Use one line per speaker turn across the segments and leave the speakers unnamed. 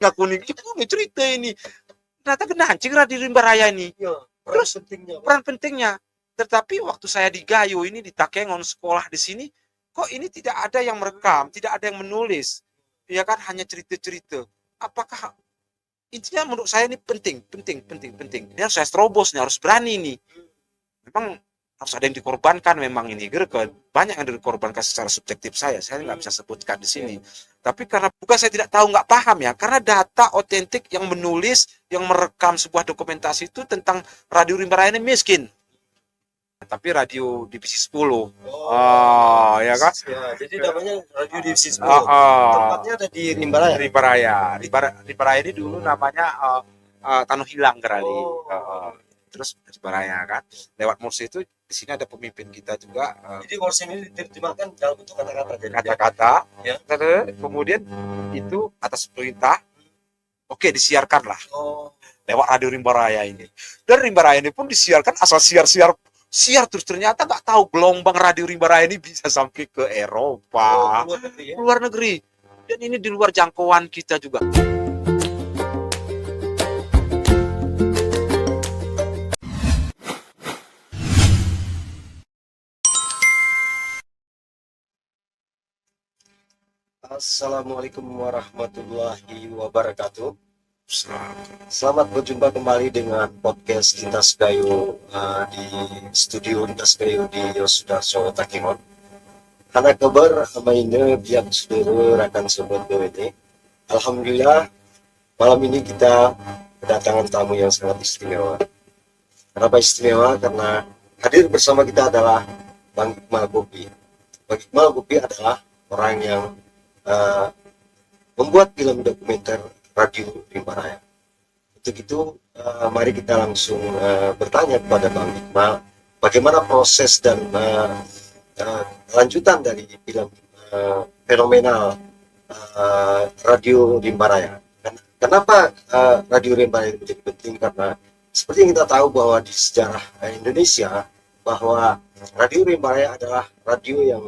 ngaku nih cerita ini ternyata genancing Radio Rimba Raya ini.
Ya,
Terus peran pentingnya. Tetapi waktu saya di Gayo ini di Takengon sekolah di sini, kok ini tidak ada yang merekam, tidak ada yang menulis, ya kan, hanya cerita-cerita. Apakah intinya menurut saya ini penting. Ini harus saya terobos nih, harus berani nih. Memang harus ada yang dikorbankan memang ini, banyak yang dikorbankan secara subjektif saya nggak bisa sebutkan di sini. Tapi karena bukan saya tidak tahu, nggak paham ya, karena data otentik yang menulis, yang merekam sebuah dokumentasi itu tentang Radio Rimba Raya ini miskin. Tapi radio divisi 10. Ya kan?
Ya, jadi namanya radio divisi 10. Tempatnya ada di Rimba Raya.
Rimba Raya ini dulu namanya Tanah Hilang kali. Terus Rimba Raya kan. Lewat Morse itu di sini ada pemimpin kita juga.
Jadi Morse ini diterjemahkan dalam bentuk kata-kata.
Kata-kata. Ya. Kemudian itu atas perintah, oke, disiarkanlah. Lewat Radio Rimba Raya ini. Dan Rimba Raya ini pun disiarkan asal siar terus, ternyata nggak tahu gelombang Radio Rimba Raya ini bisa sampai ke Eropa, luar negeri, dan ini di luar jangkauan kita juga.
Assalamualaikum warahmatullahi wabarakatuh. Selamat berjumpa kembali dengan podcast Lintas Gayo di studio Lintas Gayo di Yosudarso Takengon. Karena kabar mainnya biar saudara rakan sobat BWT. Alhamdulillah malam ini kita kedatangan tamu yang sangat istimewa. Kenapa istimewa? Karena hadir bersama kita adalah Bang Iqmal Gopi. Bang Iqmal Gopi adalah orang yang membuat film dokumenter Radio Rimba Raya. Untuk itu mari kita langsung bertanya kepada Bang Iqmal bagaimana proses dan lanjutan dari film fenomenal Radio Rimba Raya. Kenapa Radio Rimba Raya menjadi penting? Karena seperti yang kita tahu bahwa di sejarah Indonesia bahwa Radio Rimba Raya adalah radio yang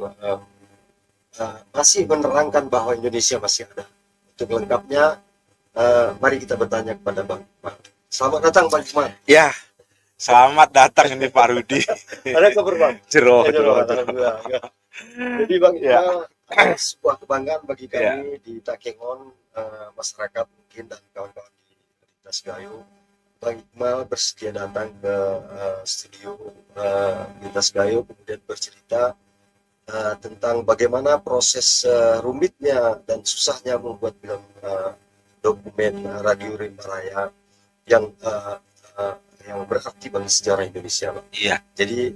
masih menerangkan bahwa Indonesia masih ada. Untuk lengkapnya mari kita bertanya kepada Bang Iqmal. Selamat datang Bang Iqmal.
Ya, selamat datang ini Pak Rudi.
Ada kabar Bang?
Jero.
Jadi Bang Iqmal, sebuah kebanggaan bagi kami di Takengon, masyarakat mungkin dan kawan-kawan di Lintas Gayo. Bang Iqmal bersedia datang ke studio Lintas Gayo kemudian bercerita tentang bagaimana proses rumitnya dan susahnya membuat film dokumen Radio Rimba Raya yang berarti bagi sejarah Indonesia, Bang.
Iya.
Jadi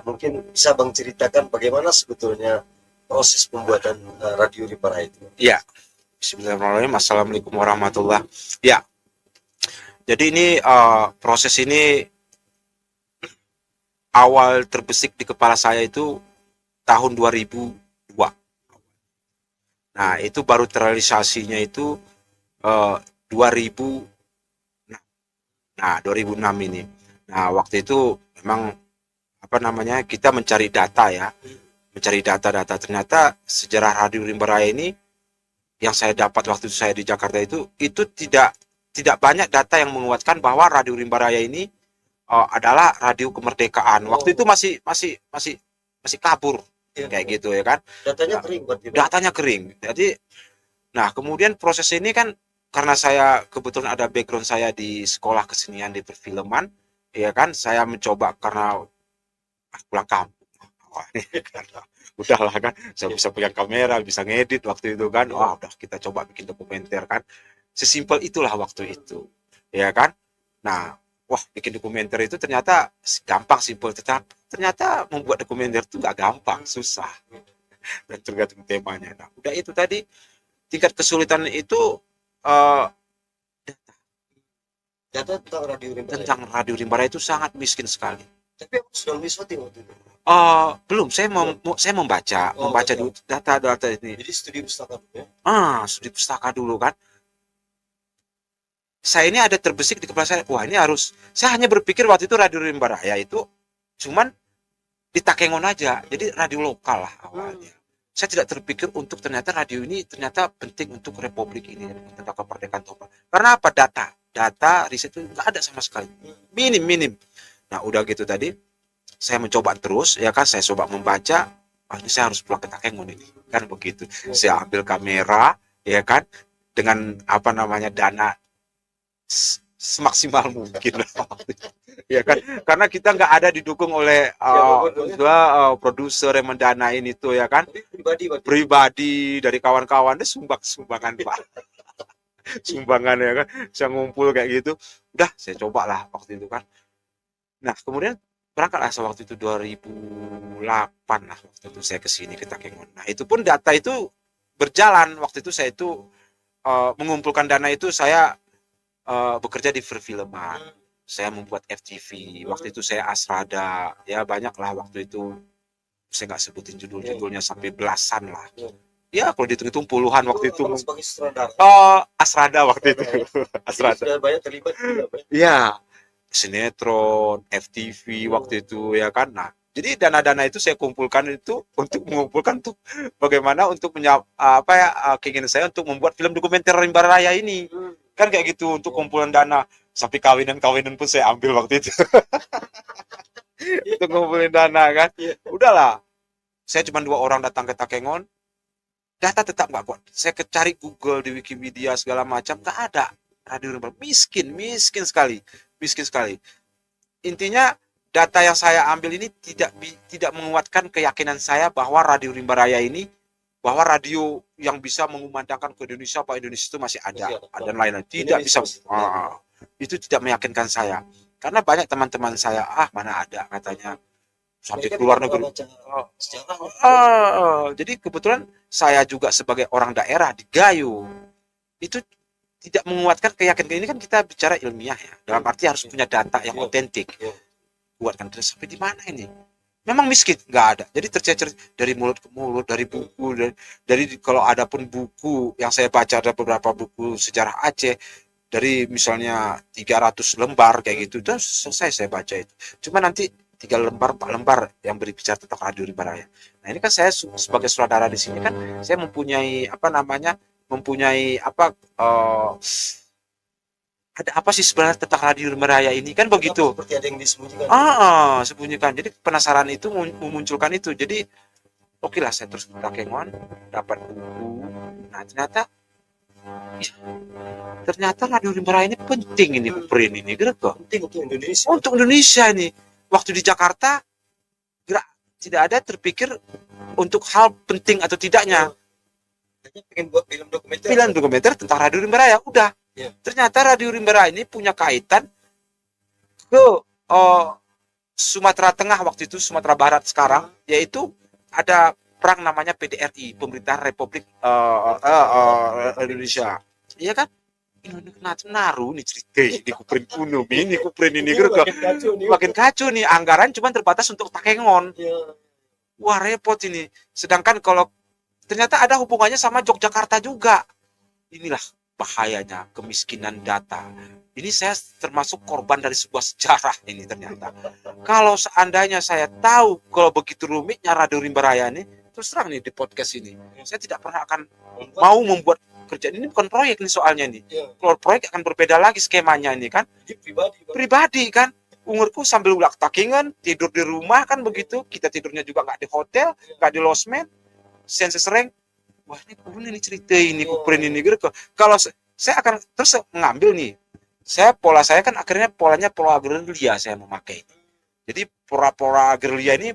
mungkin bisa Bang ceritakan bagaimana sebetulnya proses pembuatan Radio Rimba Raya itu.
Iya. Bismillahirrahmanirrahim. Assalamualaikum warahmatullahi. Ya. Jadi ini proses ini awal terbesit di kepala saya itu tahun 2002. Nah, itu baru terrealisasinya itu 2006 ini. Nah, waktu itu memang kita mencari data ya, data. Ternyata sejarah Radio Rimba Raya ini yang saya dapat waktu saya di Jakarta itu tidak banyak data yang menguatkan bahwa Radio Rimba Raya ini adalah radio kemerdekaan. Waktu itu masih kabur kayak gitu ya kan. Datanya kering. Jadi, nah kemudian proses ini kan karena saya kebetulan ada background saya di sekolah kesenian di perfilman, ya kan, saya mencoba karena pulang kampung. Udahlah kan, saya bisa pegang kamera, bisa ngedit waktu itu kan. Wah, udah kita coba bikin dokumenter kan. Sesimpel itulah waktu itu. Ya kan? Nah, wah, bikin dokumenter itu ternyata gampang, simpel, tetapi ternyata membuat dokumenter itu nggak gampang, susah. Dan tergantung temanya. Nah, udah itu tadi tingkat kesulitan itu
data
tentang Radio Rimba Raya itu sangat miskin sekali.
Tapi sudah nulis waktu itu?
Belum, saya membaca dulu data ini.
Jadi studi pustaka dulu ya?
Studi pustaka dulu kan. Saya ini ada terbesit di kepala saya, wah ini harus, saya hanya berpikir waktu itu Radio Rimba Raya itu cuman di Takengon aja, jadi radio lokal lah awalnya. saya tidak terpikir untuk ternyata radio ini ternyata penting untuk republik ini, tentang kemerdekaan Toba. Karena apa? Data riset itu nggak ada sama sekali, minim. Nah udah gitu tadi saya mencoba terus, ya kan, saya coba membaca, ini saya harus pulang ke Takengon ini, kan begitu. Saya ambil kamera, ya kan, dengan apa namanya dana semaksimal mungkin, ya kan, karena kita nggak ada didukung oleh produser yang mendanain itu, ya kan, pribadi dari kawan-kawan, itu sumbangan Pak, sumbangan, ya kan, saya ngumpul kayak gitu, udah saya coba lah waktu itu kan. Nah kemudian berangkatlah waktu itu 2008 lah, waktu itu saya kesini ke Takengon. Nah itu pun data itu berjalan, waktu itu saya itu mengumpulkan dana itu saya bekerja di perfilman, saya membuat FTV, waktu itu saya Asrada, ya banyak lah waktu itu, saya nggak sebutin judul-judulnya sampai belasan lah, ya kalau dihitung-hitung puluhan waktu itu. Asrada waktu itu. Asrada.
Sudah banyak terlibat juga, Pak.
Ya, sinetron, FTV waktu itu, ya kan. Nah, jadi dana-dana itu saya kumpulkan itu untuk mengumpulkan tuh bagaimana untuk apa ya, keinginan saya untuk membuat film dokumenter Rimba Raya ini. Kan kayak gitu, untuk kumpulan dana, sampai kawinan-kawinan pun saya ambil waktu itu. Untuk ngumpulin dana kan. Udahlah. Saya cuma 2 orang datang ke Takengon. Data tetap nggak kuat. Saya cari Google di Wikipedia segala macam, nggak ada radio Rimba. Miskin sekali, miskin sekali. Intinya data yang saya ambil ini tidak menguatkan keyakinan saya bahwa radio Rimba Raya ini, bahwa radio yang bisa mengumandangkan ke Indonesia, bahwa Indonesia itu masih ada dan lain-lain. Tidak bisa. Itu tidak meyakinkan saya. Karena banyak teman-teman saya, mana ada katanya, sampai keluar negeri. Jadi kebetulan saya juga sebagai orang daerah di Gayo, itu tidak menguatkan keyakinan. Ini kan kita bicara ilmiah ya, dalam arti harus punya data yang otentik. Kuatkan terus sampai di mana ini? Memang miskin, nggak ada. Jadi tercecer dari mulut ke mulut, dari buku, dari kalau ada pun buku yang saya baca, ada beberapa buku sejarah Aceh, dari misalnya 300 lembar kayak gitu, terus selesai saya baca itu. Cuma nanti 3 lembar, 4 lembar yang berbicara tentang radio Rimba Raya. Nah ini kan saya sebagai saudara di sini kan, saya mempunyai ada apa sih sebenarnya tentang radio Rimba Raya ini, kan begitu.
Seperti ada yang disembunyikan.
Sembunyikan. Jadi penasaran itu memunculkan itu. Jadi oke lah, saya terus ke Takengon, dapat buku. Nah ternyata radio Rimba Raya ini penting ini, print ini, gitu.
Penting untuk Indonesia.
Untuk Indonesia ini. Waktu di Jakarta tidak ada terpikir untuk hal penting atau tidaknya.
Hanya pengen buat film dokumenter.
Film dokumenter tentang radio Rimba Raya, udah. Ternyata radio Rimba Raya ini punya kaitan ke Sumatera Tengah waktu itu, Sumatera Barat sekarang, yaitu ada perang namanya PDRI, Pemerintahan Republik Indonesia. Iya kan? Indonesia naruh nih cerita ini kuprin kuno, ini kuprin ini makin kacau nih, anggaran cuma terbatas untuk Takengon. Wah repot ini. Sedangkan kalau ternyata ada hubungannya sama Yogyakarta juga. Inilah bahayanya kemiskinan data. Ini saya termasuk korban dari sebuah sejarah ini ternyata. Kalau seandainya saya tahu kalau begitu rumitnya radio Rimba Raya ini, terus terang nih di podcast ini, saya tidak pernah akan mau membuat kerjaan ini. Bukan proyek nih soalnya nih. Kalau proyek akan berbeda lagi skemanya ini kan. Pribadi kan. Umurku sambil ulak Takengon, tidur di rumah kan begitu. Kita tidurnya juga nggak di hotel, nggak di losmen. Sense sering, wah ini cerita ini, kuprin ini gitu. Kalau saya akan terus mengambil nih, pola saya kan akhirnya polanya pola gerilya saya memakai. Jadi pola gerilya ini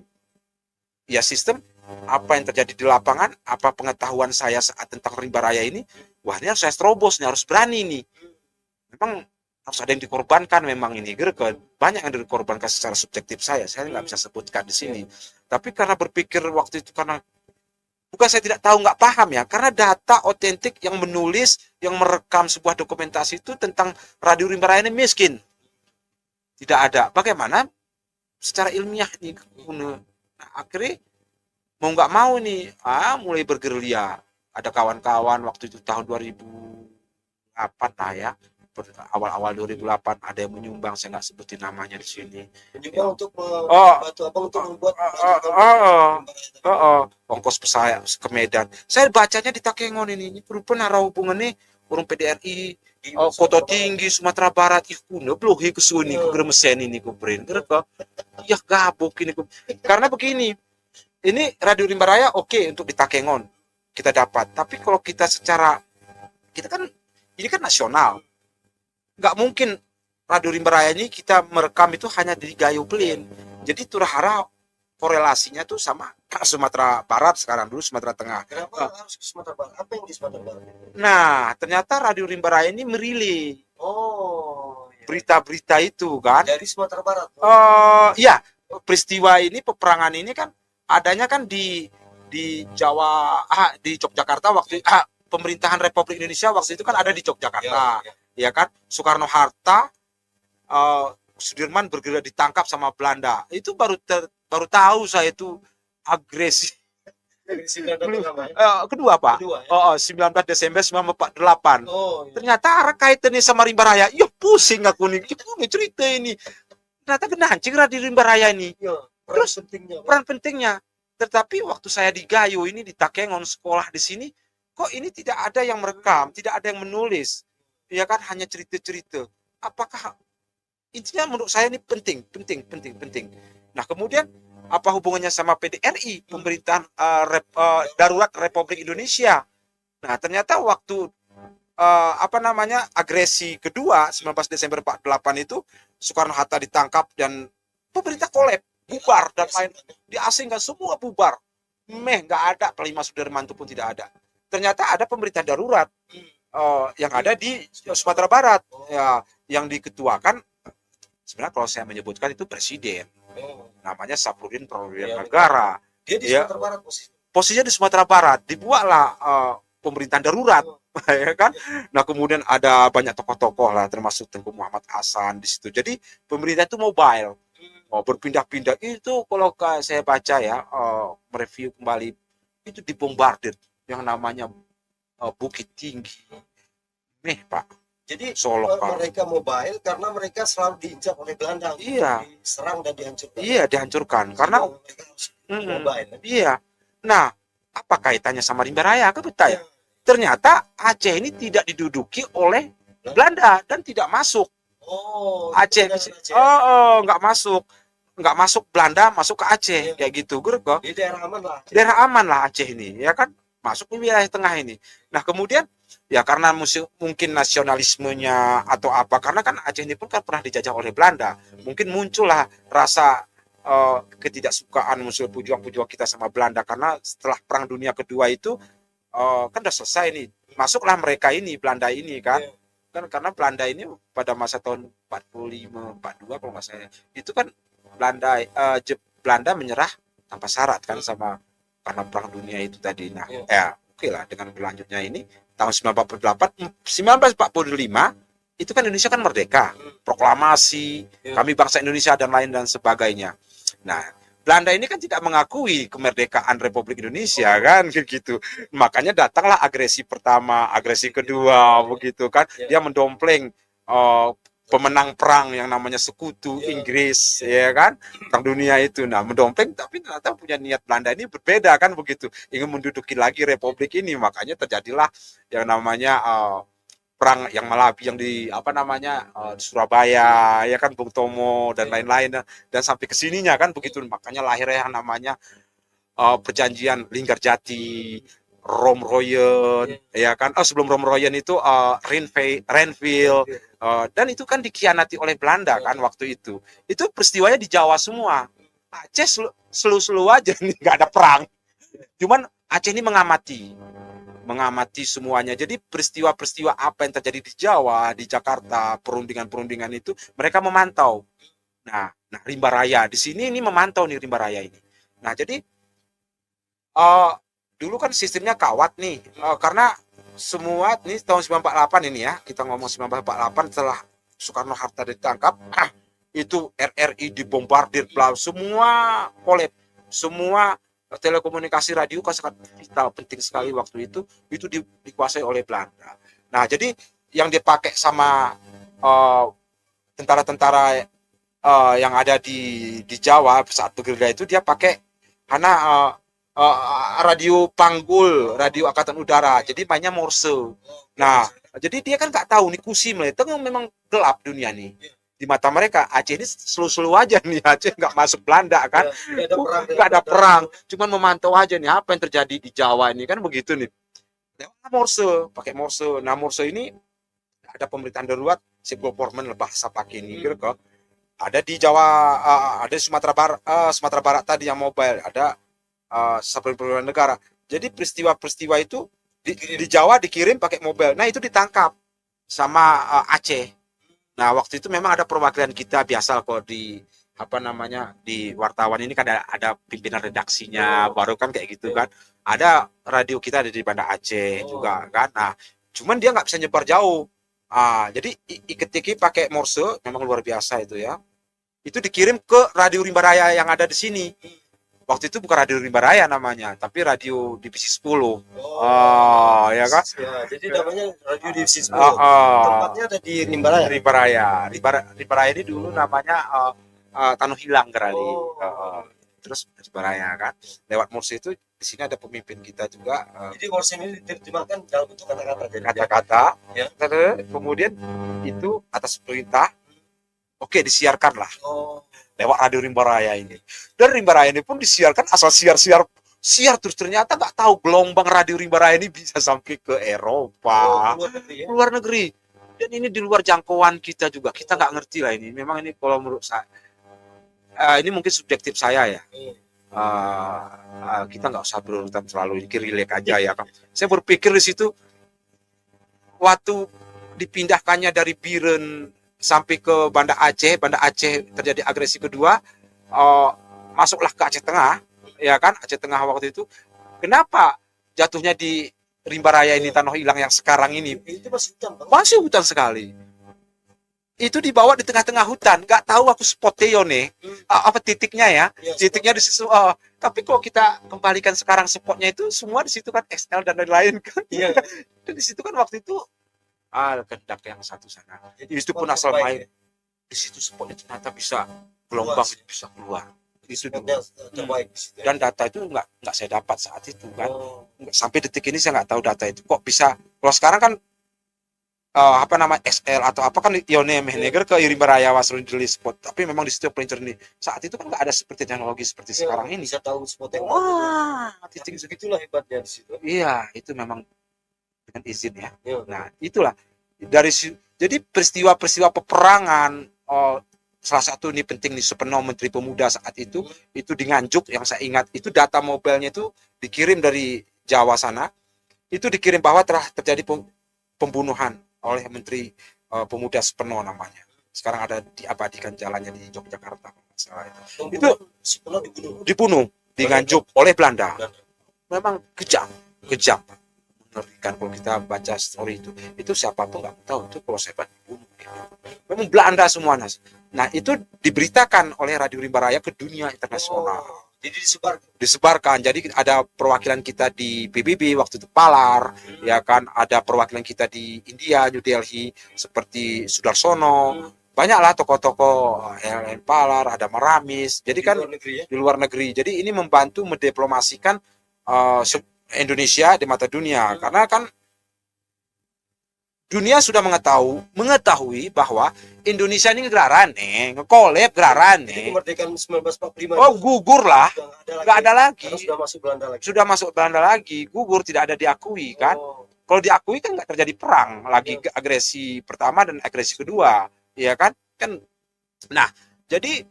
ya sistem apa yang terjadi di lapangan, apa pengetahuan saya saat tentang Rimba Raya ini, wah ini harus saya terobos nih, harus berani nih. Memang harus ada yang dikorbankan memang ini, gitu kan. Banyak yang dikorbankan secara subjektif saya nggak bisa sebutkan di sini. Tapi karena berpikir waktu itu, karena bukan saya tidak tahu, nggak paham ya, karena data otentik yang menulis, yang merekam sebuah dokumentasi itu tentang radio Rimba Raya ini miskin. Tidak ada. Bagaimana secara ilmiah nih? Nah, akhirnya mau nggak mau nih, mulai bergerilya. Ada kawan-kawan waktu itu tahun 2008 lah ya, awal-awal 2008 ada yang menyumbang, saya nggak sebutin namanya di sini.
Menyumbang untuk
Oh,
membantu apa untuk membuat
ongkos pesawat ke Medan. Saya bacanya di Takengon ini rupanya ada hubungannya orang PDRI Kota Tinggi Sumatera Barat kuno belum ke sini ke Gremesen ini ke Brin ke ya gabuk ini karena begini, ini Radio Rimba Raya oke untuk di Takengon kita dapat, tapi kalau kita secara kita kan ini kan nasional, nggak mungkin Radio Rimba Raya ini kita merekam itu hanya di Gayo Pelin. Jadi turahara korelasinya tuh sama Sumatera Barat sekarang, dulu Sumatera Tengah.
Kenapa harus ke Sumatera Barat? Apa yang di Sumatera Barat?
Nah, ternyata Radio Rimba Raya ini merilai berita-berita itu kan.
Dari Sumatera Barat.
Ya, peristiwa ini, peperangan ini kan adanya kan di Jawa, di Yogyakarta waktu pemerintahan Republik Indonesia waktu itu kan ada di Yogyakarta. Ya kan, Soekarno-Hatta, Sudirman bergerak ditangkap sama Belanda. Itu baru tahu saya itu agresi. Kedua Pak.
Kedua, ya?
19 Desember 1948. Ternyata kaitannya sama Rimba Raya. Ya pusing aku nih. Ini cerita ini. Ternyata kena hancur di Rimba Raya ini. Terus peran pentingnya. Tetapi waktu saya di Gayo ini di Takengon sekolah di sini, kok ini tidak ada yang merekam, tidak ada yang menulis. Ya kan, hanya cerita-cerita. Apakah intinya menurut saya ini penting. Nah, kemudian apa hubungannya sama PDRI, pemerintahan darurat Republik Indonesia? Nah, ternyata waktu agresi kedua 19 Desember 48 itu Soekarno-Hatta ditangkap dan pemerintah kolab, bubar dan lain, diasingkan semua bubar. Nggak ada, Panglima Sudirman itu pun tidak ada. Ternyata ada pemerintah darurat yang ada di Sumatera Barat, ya, yang diketuakan sebenarnya kalau saya menyebutkan itu presiden, namanya Saprodin Prawiran Negara.
Dia di Sumatera Barat
posisinya di Sumatera Barat, dibuatlah pemerintahan darurat, ya kan. Nah, kemudian ada banyak tokoh-tokoh lah, termasuk Tengku Muhammad Hasan di situ. Jadi pemerintah itu mobile, berpindah-pindah. Itu kalau saya baca ya, mereview kembali, itu dibombardir yang namanya Bukit Tinggi, Pak.
Jadi
Solo,
mereka mobile karena mereka selalu diinjak oleh Belanda.
Iya.
Diserang dan dihancurkan.
Iya, dihancurkan. Karena
mereka harus mobile.
Iya. Nah, apa kaitannya sama Rimba Raya? Ya? Ternyata Aceh ini tidak diduduki oleh Belanda dan tidak masuk. Aceh nggak masuk. Nggak masuk Belanda, masuk ke Aceh, kayak gitu.
Di daerah aman lah.
Daerah aman lah Aceh ini, ya kan? Masuk di wilayah tengah ini. Nah, kemudian ya karena mungkin nasionalismenya atau apa, karena kan Aceh ini pun kan pernah dijajah oleh Belanda, mungkin muncullah rasa ketidaksukaan musuh pejuang-pejuang kita sama Belanda, karena setelah Perang Dunia Kedua itu kan udah selesai nih, masuklah mereka ini, Belanda ini kan, karena Belanda ini pada masa tahun 45, 42 kalau nggak salah, itu kan Belanda menyerah tanpa syarat kan sama karena Perang Dunia itu tadi. Nah, oke lah, dengan berlanjutnya ini tahun 1945 itu kan Indonesia kan merdeka, proklamasi, kami bangsa Indonesia dan lain dan sebagainya. Nah, Belanda ini kan tidak mengakui kemerdekaan Republik Indonesia kan gitu. Makanya datanglah agresi pertama, agresi kedua begitu kan. Dia mendompleng pemenang perang yang namanya Sekutu Inggris, ya kan, Perang Dunia itu. Nah, mendompleng, tapi ternyata punya niat Belanda ini berbeda kan begitu, ingin menduduki lagi Republik ini. Makanya terjadilah yang namanya perang yang Malabi yang di di Surabaya, ya kan, Bung Tomo dan lain-lain, dan sampai kesininya kan begitu. Makanya lahirnya yang namanya perjanjian Linggarjati, Romroyen, ya kan. Sebelum Romroyen itu Renville, dan itu kan dikhianati oleh Belanda kan waktu itu. Itu peristiwanya di Jawa semua. Aceh selu-selu aja nih, nggak ada perang. Cuman Aceh ini mengamati semuanya. Jadi peristiwa-peristiwa apa yang terjadi di Jawa, di Jakarta, perundingan-perundingan itu mereka memantau. Nah, Rimba Raya di sini ini memantau nih Rimba Raya ini. Nah, jadi dulu kan sistemnya kawat nih, karena semua ini tahun 1948 ini ya, kita ngomong 1948 setelah Soekarno-Hatta ditangkap, itu RRI dibombardir, semua kolab, semua telekomunikasi radio kan sangat vital, penting sekali waktu itu dikuasai oleh Belanda. Nah, jadi yang dipakai sama eh, tentara-tentara yang ada di Jawa saat bergerilya itu dia pakai karena radio panggul, radio angkatan udara. Jadi mainnya Morse. Nah, jadi dia kan nggak tahu nih kusim lah. Itu kan memang gelap dunia nih. Di mata mereka Aceh ini slow-slow aja nih, Aceh nggak masuk Belanda kan, nggak ada perang, cuman memantau aja nih apa yang terjadi di Jawa ini kan begitu nih. Lewat Morse, pakai Morse. Nah Morse ini ada pemerintahan darurat, Siglopormen bahasa pakai ini gitu kok. Ada di Jawa, ada di Sumatera Barat tadi yang mobile, ada beberapa negara. Jadi peristiwa-peristiwa itu di Jawa dikirim pakai mobile. Nah itu ditangkap sama Aceh. Nah waktu itu memang ada perwakilan kita biasa kok di apa namanya di wartawan ini kan ada pimpinan redaksinya, baru kan kayak gitu kan. Ada radio kita ada di Banda Aceh juga kan. Nah cuman dia nggak bisa nyebar jauh. Jadi IKTK pakai Morse memang luar biasa itu ya. Itu dikirim ke Radio Rimba Raya yang ada di sini. Waktu itu bukan Radio Rimba Raya namanya, tapi Radio Divisi 10. Ya kan?
Ya, jadi namanya Radio Divisi 10. Tempatnya ada di Rimba Raya.
Rimba Raya. Rimba Raya ini dulu namanya Tanah Hilang kali. Terus Rimba Raya kan. Lewat Morse itu di sini ada pemimpin kita juga.
Jadi Morse ini diterjemahkan dalam bentuk kata-kata.
Kata-kata.
Ya.
Kemudian itu atas perintah. Oke, disiarkan lah. Lewat Radio Rimba Raya ini. Dan Rimba Raya ini pun disiarkan asal siar terus ternyata nggak tahu gelombang Radio Rimba Raya ini bisa sampai ke Eropa, luar negeri. Dan ini di luar jangkauan kita juga. Kita nggak ngerti lah ini. Memang ini kalau menurut saya, ini mungkin subjektif saya ya. Kita nggak usah berurutan terlalu rileks aja ya. Saya berpikir di situ waktu dipindahkannya dari Biren sampai ke Banda Aceh terjadi agresi kedua, masuklah ke Aceh Tengah, ya kan, Aceh Tengah waktu itu. Kenapa jatuhnya di Rimba Raya ini, Tanah Hilang yang sekarang ini?
Itu
masih hutan sekali. Itu dibawa di tengah-tengah hutan, nggak tahu aku spotnya nih, apa titiknya ya, titiknya di situ. Tapi kalau kita kembalikan sekarang spotnya itu semua di situ kan XL dan lain-lain kan. Dan di situ kan waktu itu kedak yang satu sana. Jadi itu pun asal main. Di situ spotnya ternyata bisa gelombang bisa keluar. Itu terbaik. Dan data itu nggak saya dapat saat itu kan. Sampai detik ini saya nggak tahu data itu. Kok bisa? Kalau sekarang kan apa nama XL atau apa kan Ione Mehneger ke Rimba Raya Wasrul Deli spot. Tapi memang di situ pelintir nih. Saat itu kan nggak ada seperti teknologi seperti sekarang ini.
Bisa tahu spot yang
titik
segitulah hebatnya di situ.
Iya, itu memang dengan izin ya. Nah, itulah jadi peristiwa-peristiwa peperangan, salah satu ini penting nih Supeno Menteri Pemuda saat itu di Nganjuk yang saya ingat itu data mobilnya itu dikirim dari Jawa sana, itu dikirim bahwa telah terjadi pembunuhan oleh Menteri Pemuda Supeno namanya. Sekarang ada diabadikan jalannya di Yogyakarta. Itu dibunuh di Nganjuk oleh Belanda. Memang kejam. Mengerikan kalau kita baca story itu siapapun nggak tahu itu kalau saya dibunuh. Memang Belanda semuanya. Nah itu diberitakan oleh Radio Rimba Raya ke dunia internasional.
Jadi
disebarkan. Jadi ada perwakilan kita di PBB waktu itu Palar, ya kan. Ada perwakilan kita di India, New Delhi seperti Sudarsono. Banyaklah tokoh-tokoh LN Palar, ada Maramis. Jadi kan di luar negeri. Jadi ini membantu mendiplomasikan Indonesia di mata dunia, karena kan dunia sudah mengetahui bahwa Indonesia ini gelarane, ngekolab gelarane.
Kemerdekaan 1945.
Gugur lah, nggak ada lagi.
Sudah masuk Belanda lagi.
Gugur, tidak ada diakui kan. Kalau diakui kan nggak terjadi perang lagi, agresi pertama dan agresi kedua, ya kan? Nah, jadi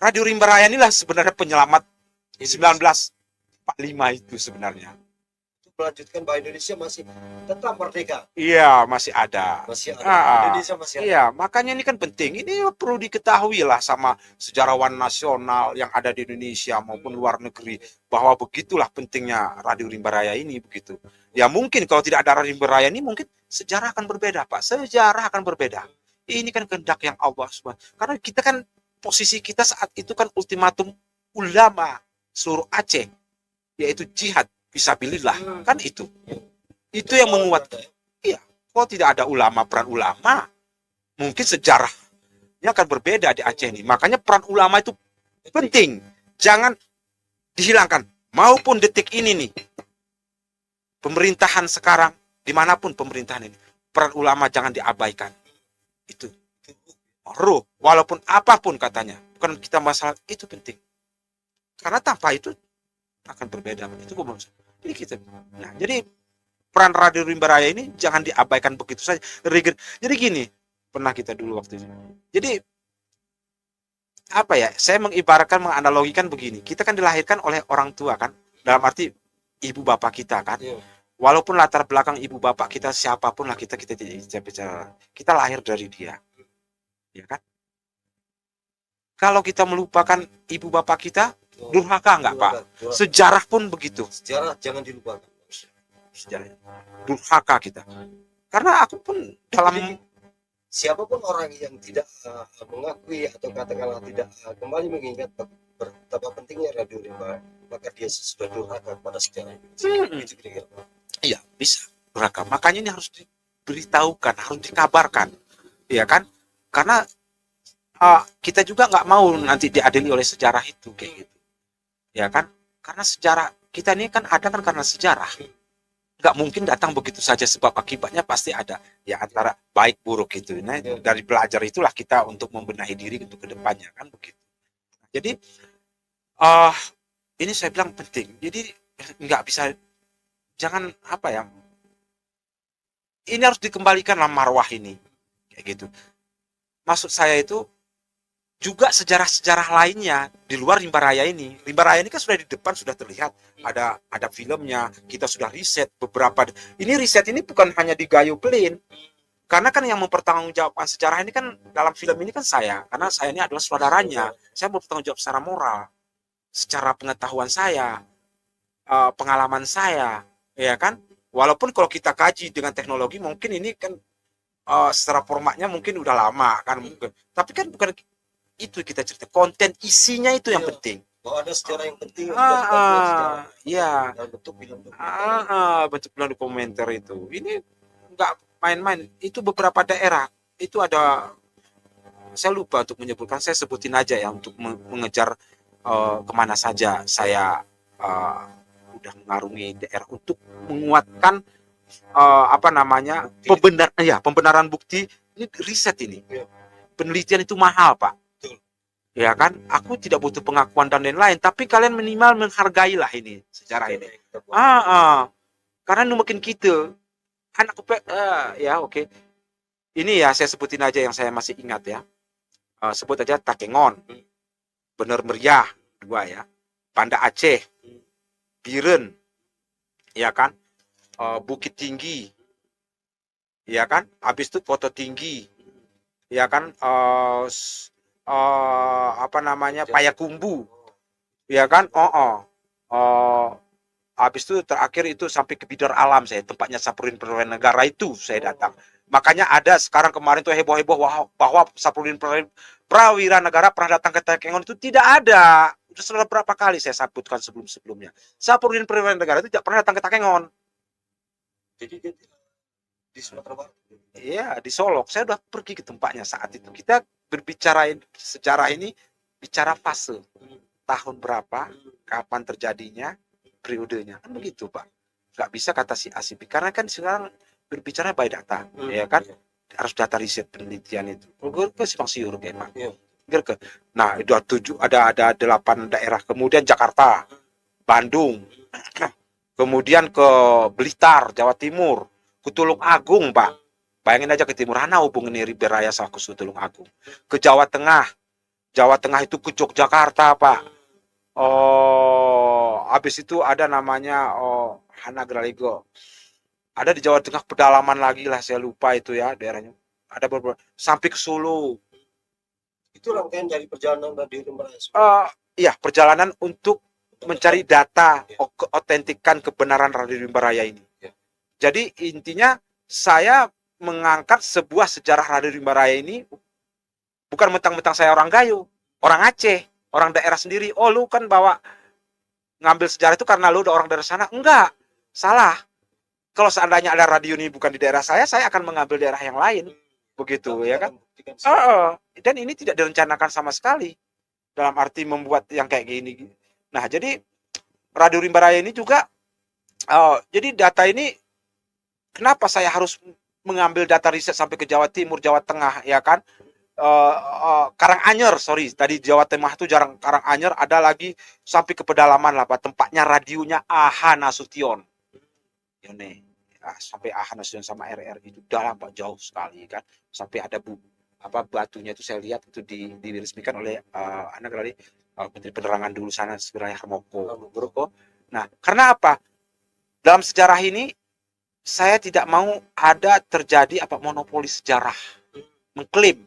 Radio Rimba Raya inilah sebenarnya penyelamat 1945 itu sebenarnya.
Melanjutkan bahwa Indonesia masih tetap merdeka.
Iya, masih ada.
Indonesia masih ada.
Iya, makanya ini kan penting. Ini perlu diketahui lah sama sejarawan nasional yang ada di Indonesia maupun luar negeri bahwa begitulah pentingnya Radio Rimba Raya ini begitu. Ya mungkin kalau tidak ada Radio Rimba Raya ini mungkin sejarah akan berbeda, Pak. Sejarah akan berbeda. Ini kan kehendak yang Allah SWT. Karena kita kan posisi kita saat itu kan ultimatum ulama seluruh Aceh, yaitu jihad fisabilillah, kan itu yang menguatkan. Iya, kalau tidak ada ulama, peran ulama, mungkin sejarahnya akan berbeda di Aceh ini. Makanya peran ulama itu penting. Jangan dihilangkan. Maupun detik ini nih, pemerintahan sekarang, dimanapun pemerintahan ini, peran ulama jangan diabaikan. Itu ruh, walaupun apapun katanya. Bukan kita masalah, itu penting. Karena tanpa itu akan berbeda. Itu gue mau. Jadi kita, nah, jadi peran Radio Rimba Raya ini jangan diabaikan begitu saja. Jadi gini, pernah kita dulu waktu itu. Jadi apa ya? Saya mengibaratkan, menganalogikan begini. Kita kan dilahirkan oleh orang tua kan, dalam arti ibu bapak kita kan. Walaupun latar belakang ibu bapak kita siapapun lah, kita tidak bicara. Kita lahir dari dia, ya kan? Kalau kita melupakan ibu bapak kita, durhaka enggak Pak? Sejarah pun begitu.
Sejarah jangan dilupakan.
Sejarah durhaka kita. Karena aku pun dalam
siapapun orang yang tidak mengakui atau katakanlah tidak kembali mengingat betapa pentingnya Radio Rimba, maka dia sudah durhaka kepada sejarah. Itu kira-kira.
Iya, bisa durhaka. Makanya ini harus diberitahukan, harus dikabarkan, ya kan? Karena kita juga nggak mau nanti diadili oleh sejarah itu kayak gitu, ya kan? Karena sejarah kita ini kan ada kan karena sejarah. Nggak mungkin datang begitu saja, sebab akibatnya pasti ada ya, antara baik buruk itu. Nah, dari belajar itulah kita untuk membenahi diri untuk kedepannya kan begitu. Jadi ini saya bilang penting. Jadi nggak bisa, jangan apa ya, ini harus dikembalikan lah marwah ini kayak gitu. Maksud saya itu juga sejarah-sejarah lainnya di luar Rimba Raya ini. Rimba Raya ini kan sudah di depan, sudah terlihat, ada filmnya, kita sudah riset beberapa. Ini riset ini bukan hanya di Gayo Plain, karena kan yang mempertanggungjawabkan sejarah ini kan dalam film ini kan saya, karena saya ini adalah saudaranya. Saya bertanggung jawab secara moral, secara pengetahuan saya, pengalaman saya, ya kan. Walaupun kalau kita kaji dengan teknologi mungkin ini kan secara formatnya mungkin udah lama kan, mungkin. Tapi kan bukan itu kita cerita, konten isinya itu yang penting.
Bahwa ada sejarah yang penting
iya,
dalam bentuk film
bentuk film dokumenter itu. Ini nggak main-main. Itu beberapa daerah itu ada, saya lupa untuk menyebutkan, saya sebutin aja ya untuk mengejar kemana saja saya udah mengarungi daerah untuk menguatkan pembenaran bukti. Ini riset ini, penelitian itu mahal Pak. Ya kan, aku tidak butuh pengakuan dan lain-lain, tapi kalian minimal menghargailah ini sejarah ini. Karena makin kita anak ya oke. Ini ya saya sebutin aja yang saya masih ingat ya. Sebut aja Takengon, Bener Meriah 2 ya, Banda Aceh, Biren, ya kan, Bukit Tinggi, ya kan, habis itu Foto Tinggi, ya kan, Payakumbu, ya kan, habis itu terakhir itu sampai ke Bidar Alam, saya tempatnya Sapruddin Negara itu saya datang. Makanya ada sekarang kemarin tuh heboh-heboh bahwa Sapruddin Prawira Negara pernah datang ke Takengon, itu tidak ada. Sudah berapa kali saya sebutkan sebelum-sebelumnya. Sapruddin Prawira Negara itu tidak pernah datang ke Takengon.
Jadi di Sumatera Barat.
Iya, di Solok. Saya udah pergi ke tempatnya saat itu. Kita berbicara sejarah ini, bicara fase, tahun berapa, kapan terjadinya, periodenya, kan begitu Pak. Nggak bisa kata si A si B, karena kan sekarang berbicara by data, ya kan, harus data riset penelitian itu. Gue ke simpang siur kayak Pak. Nah itu ada 8 daerah, kemudian Jakarta, Bandung, kemudian ke Blitar, Jawa Timur, ke Tulung Agung Pak. Bayangin aja ke timur, mana hubungan Rimba Raya sama ke Tulung Agung. Ke Jawa Tengah itu ke Yogyakarta Pak. Habis itu ada namanya Hanagraligo. Ada di Jawa Tengah, pedalaman lagi lah, saya lupa itu ya daerahnya. Ada beberapa sampai ke Solo.
Itu rangkaian dari perjalanan Radio Rimba Raya.
Iya, perjalanan untuk mencari data, keotentikan kebenaran Radio Rimba Raya ini. Jadi intinya saya mengangkat sebuah sejarah Radio Rimba Raya ini, bukan mentang-mentang saya orang Gayo, orang Aceh, orang daerah sendiri. Oh lu kan ngambil sejarah itu karena lu udah orang dari sana. Enggak, salah. Kalau seandainya ada radio ini bukan di daerah saya akan mengambil daerah yang lain begitu ya kan.
Membuktikan sendiri.
Dan ini tidak direncanakan sama sekali dalam arti membuat yang kayak gini. Nah, jadi Radio Rimba Raya ini juga jadi data ini kenapa saya harus mengambil data riset sampai ke Jawa Timur, Jawa Tengah ya kan. Karanganyar, sorry, tadi Jawa Tengah itu jarang, Karanganyar ada lagi sampai ke pedalaman lah, Pak, tempatnya radionya Aha Nasution. Ini sampai Aha Nasution sama RR itu dalam, Pak, jauh sekali kan. Sampai ada batunya itu saya lihat itu diresmikan oleh anak dari Menteri Penerangan dulu sana sebenarnya Harmoko. Nah, karena apa? Dalam sejarah ini saya tidak mau ada terjadi monopoli sejarah mengklaim.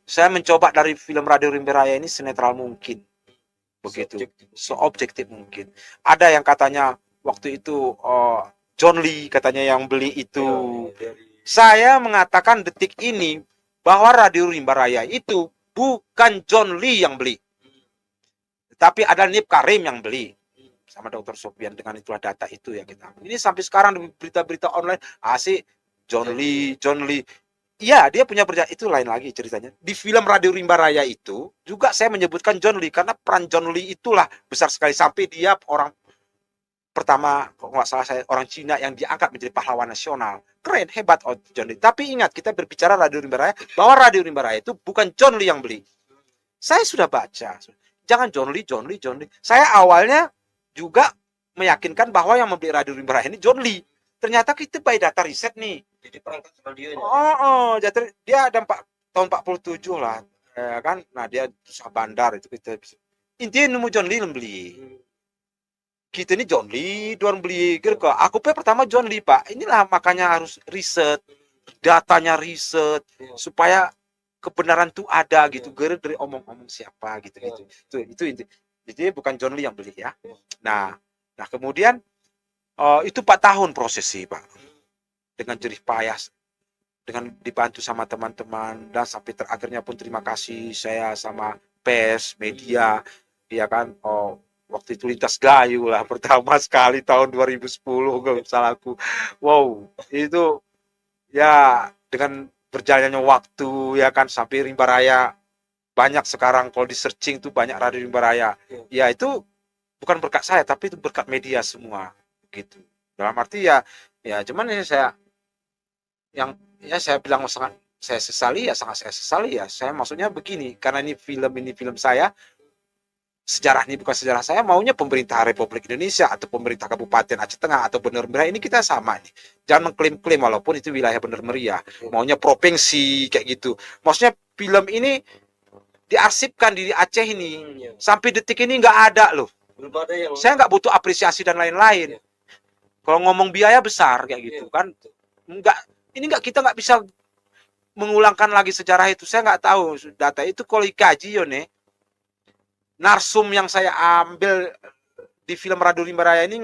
Saya mencoba dari film Radio Rimba Raya ini senetral mungkin, begitu, seobjektif mungkin. Ada yang katanya waktu itu John Lee katanya yang beli itu. Saya mengatakan detik ini bahwa Radio Rimba Raya itu bukan John Lee yang beli, tapi ada Nip Karim yang beli sama Dr. Sofian. Dengan itulah data itu ya kita. Ini sampai sekarang di berita-berita online asik John Lee. Iya, dia punya perjalanan itu lain lagi ceritanya. Di film Radio Rimba Raya itu juga saya menyebutkan John Lee karena peran John Lee itulah besar sekali sampai dia orang pertama, kalau nggak salah saya, orang Cina yang diangkat menjadi pahlawan nasional. Keren, hebat John Lee. Tapi ingat, kita berbicara Radio Rimba Raya, bahwa Radio Rimba Raya itu bukan John Lee yang beli. Saya sudah baca. Jangan John Lee. Saya awalnya juga meyakinkan bahwa yang membeli Radio Rimba Raya ini John Lee. Ternyata kita by data riset nih.
Jadi perangkat radionya.
Jadi dia ada tahun 47 lah, ya kan. Nah, dia susah bandar itu kita intinya nemu John Lee beli. Kita ini John Lee, doang beli gitu kok. Aku pertama John Lee, Pak. Inilah makanya harus riset, datanya riset supaya kebenaran tuh ada gitu. Dari omong-omong siapa gitu. Itu inti. Jadi bukan John Lee yang beli ya. Nah kemudian itu 4 tahun prosesi, Pak. Dengan jerih payah, dengan dibantu sama teman-teman, dan sampai terakhirnya pun terima kasih saya sama pers, media, ya kan. Waktu itu Lintas Gayo lah pertama sekali tahun 2010 kalau salah aku. Wow, itu ya dengan berjalannya waktu ya kan sampai Rimba Raya banyak sekarang kalau di searching tuh banyak Radio Rimba Raya. Ya itu bukan berkat saya tapi itu berkat media semua gitu. Dalam arti ya cuman ini saya bilang sangat saya sesali ya, sangat saya sesali ya. Saya maksudnya begini, karena ini film saya, sejarah ini bukan sejarah saya, maunya pemerintah Republik Indonesia atau pemerintah Kabupaten Aceh Tengah atau Bener Meriah ini kita sama nih. Jangan mengklaim-klaim walaupun itu wilayah Bener Meriah. Maunya provinsi kayak gitu. Maksudnya film ini diarsipkan di Aceh ini. Sampai detik ini nggak ada loh. Saya nggak butuh apresiasi dan lain-lain. Kalau ngomong biaya besar kayak gitu kan, kita nggak bisa mengulangkan lagi sejarah itu. Saya nggak tahu data itu kalau dikaji narsum yang saya ambil di film Radio Rimba Raya ini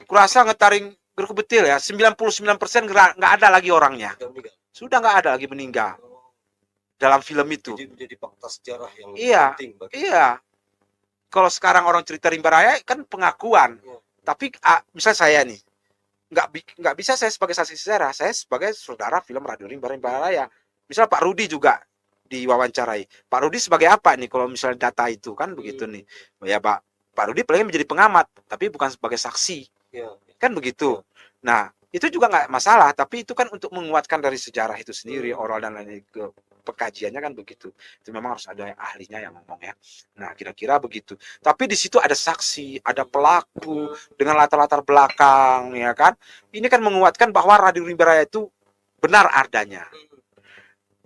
kurasa ngetaring berkebetil ya 99% nggak ada lagi orangnya. Sudah nggak ada lagi meninggal dalam film itu.
Jadi menjadi fakta sejarah yang
penting. Iya. Kalau sekarang orang cerita Rimba Raya kan pengakuan. Tapi misal saya nih nggak bisa saya sebagai saksi sejarah, saya sebagai saudara film Radio Rimba Raya. Misal Pak Rudi juga diwawancarai. Pak Rudi sebagai apa nih kalau misalnya data itu kan begitu nih. Ya Pak Rudi paling menjadi pengamat, tapi bukan sebagai saksi. Kan begitu. Nah, itu juga nggak masalah, tapi itu kan untuk menguatkan dari sejarah itu sendiri, oral dan lain-lain, ke pekajiannya kan begitu. Itu memang harus ada yang ahlinya yang ngomong ya. Nah, kira-kira begitu. Tapi di situ ada saksi, ada pelaku dengan latar-latar belakang, ya kan. Ini kan menguatkan bahwa Radio Rimba Raya itu benar adanya.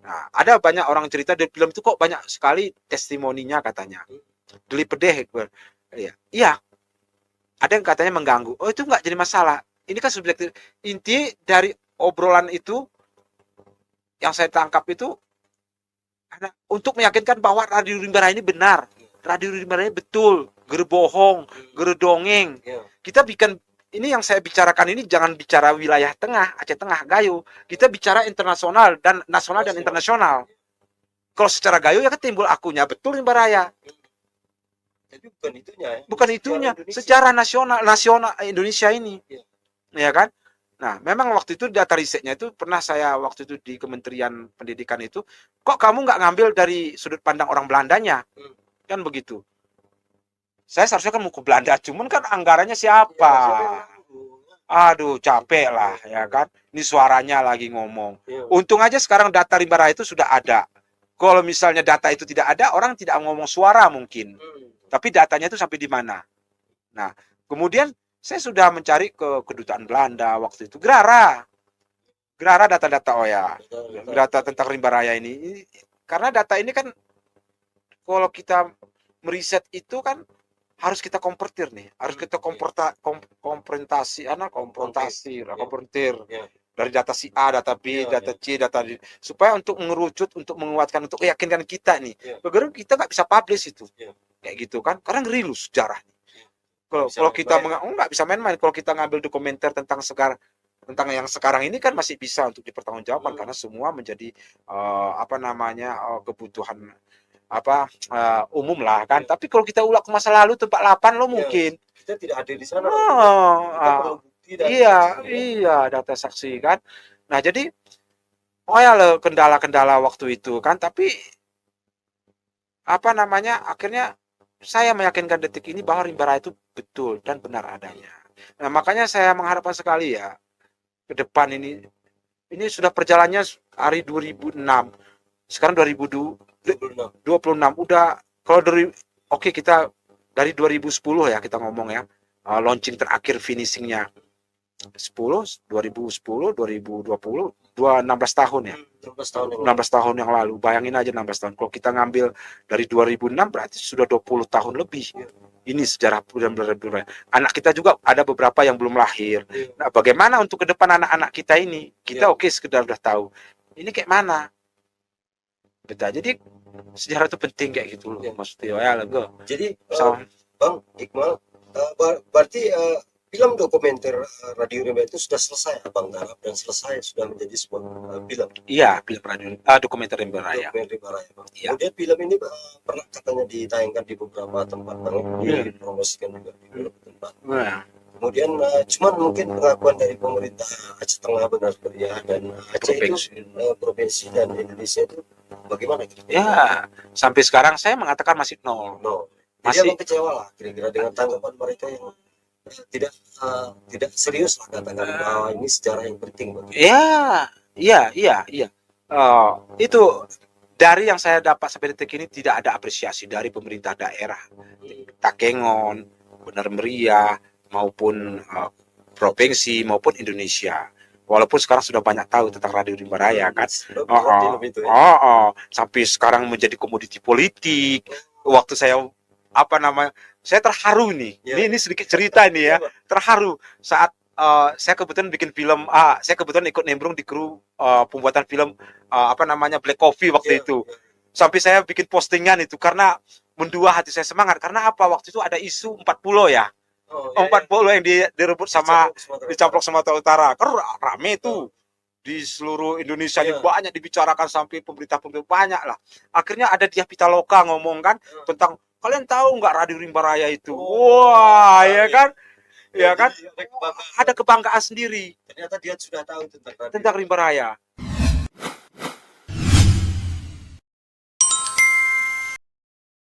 Nah, ada banyak orang cerita di film itu kok banyak sekali testimoninya katanya. Deli pedeh. Iya. Ada yang katanya mengganggu. Oh, itu nggak jadi masalah. Ini kan subjektif. Inti dari obrolan itu yang saya tangkap itu untuk meyakinkan bahwa Radio Rimba Raya ini benar. Radio Rimba Raya betul. Gere bohong, gere dongeng. Kita bikin ini yang saya bicarakan ini jangan bicara wilayah tengah, Aceh Tengah, Gayo. Kita bicara internasional dan nasional dan internasional. Kalau secara Gayo ya kan timbul akunya betul Rimba Raya.
Tapi bukan itunya.
Bukan itunya, secara nasional Indonesia ini. Ya kan? Nah, memang waktu itu data risetnya itu pernah saya waktu itu di Kementerian Pendidikan itu, kok kamu nggak ngambil dari sudut pandang orang Belandanya? Kan begitu. Saya seharusnya kan mau ke Belanda, cuman kan anggarannya siapa?
Ya, siapa yang mampu?
Aduh, capek lah, ya kan? Ini suaranya lagi ngomong.
Ya.
Untung aja sekarang data rimba raya itu sudah ada. Kalau misalnya data itu tidak ada, orang tidak ngomong suara mungkin. Tapi datanya itu sampai di mana? Nah, kemudian saya sudah mencari ke kedutaan Belanda waktu itu. Gerara. Gerara data-data, oh ya. Data tentang rimba raya ini. Karena data ini kan, kalau kita meriset itu kan harus kita konvertir nih, harus kita konfrontasi, konfrontir
Ya.
dari data si A, data B,
Ya,
data C, data D, supaya untuk mengerucut, untuk menguatkan, untuk meyakinkan kita nih.
Ya.
Bagaimana kita nggak bisa publish itu,
Ya.
kayak gitu kan? Karena ngeri lu sejarah.
Bisa
Kalau kita
main-main.
nggak bisa main-main, kalau kita ngambil dokumenter tentang yang sekarang ini kan masih bisa untuk dipertanggungjawabkan karena semua menjadi apa namanya kebutuhan umum lah kan.
Ya.
Tapi kalau kita ulang ke masa lalu tempat 8 lo
Ya,
mungkin.
kita tidak ada di sana. Kita perlu bukti dan
Iya,
saksi, ya.
iya, data saksi kan. Nah, jadi oh ya lo kendala-kendala waktu itu kan, tapi apa namanya? Akhirnya saya meyakinkan detik ini bahwa rimba raya itu betul dan benar adanya. Nah, makanya saya mengharapkan sekali ya ke depan ini sudah perjalannya hari 2006. Sekarang 2026 udah kalau dari oke, kita dari 2010 ya kita ngomong ya. Launching terakhir finishingnya 2010 2020 16 tahun ya. 16 tahun yang lalu. Bayangin aja 16 tahun. Kalau kita ngambil dari 2006 berarti sudah 20 tahun lebih. Ini sejarah benar-benar. Anak kita juga ada beberapa yang belum lahir. Nah, bagaimana untuk ke depan anak-anak kita ini? Kita oke sekedar udah tahu. Ini kayak mana? Betul. Jadi sejarah itu penting kayak gitu loh. Maksudnya ya lah.
Jadi Bang Iqbal, berarti film dokumenter Radio Rimba itu sudah selesai Abang garap dan selesai sudah menjadi sebuah film.
Iya, film radio dokumenter Rimba Raya.
Dokumenter Rimba Raya, Bang.
Iya.
Kemudian film ini pernah katanya ditayangkan di beberapa tempat, Bang. Dipromosikan juga di beberapa tempat.
Nah,
Kemudian cuman mungkin pengakuan dari pemerintah Aceh Tengah benar ya, dan Aceh
provinsi.
itu provinsi dan Indonesia itu bagaimana gitu?
Ya, sampai sekarang saya mengatakan masih nol.
No. Jadi
Masih
Abang kecewa lah kira-kira dengan tanggapan mereka yang tidak serius lah katakan bahwa ini sejarah yang penting bagi.
ya, iya. Itu dari yang saya dapat sampai detik ini tidak ada apresiasi dari pemerintah daerah, Takengon, Benar Meriah, maupun provinsi maupun Indonesia. Walaupun sekarang sudah banyak tahu tentang Radio Rimba Raya kan. Sampai sekarang menjadi komoditi politik. Waktu saya saya terharu nih. Ini sedikit cerita nih ya. Terharu saat saya kebetulan bikin film. Saya kebetulan ikut nimbrung di kru pembuatan film Black Coffee waktu itu. Sampai saya bikin postingan itu karena mendua hati saya semangat. Karena apa? Waktu itu ada isu 40 ya. 40 yang direbut sama dicaplok Sumatera Utara. Kan rame tuh di seluruh Indonesia ini banyak dibicarakan sampai pemerintah banyak lah. Akhirnya ada Diah Pitaloka ngomong kan tentang kalian tahu nggak Radio Rimba Raya itu? Wah, ya kan? Ya kan? Ada kebanggaan sendiri.
Ternyata dia sudah tahu
tentang Rimba Raya.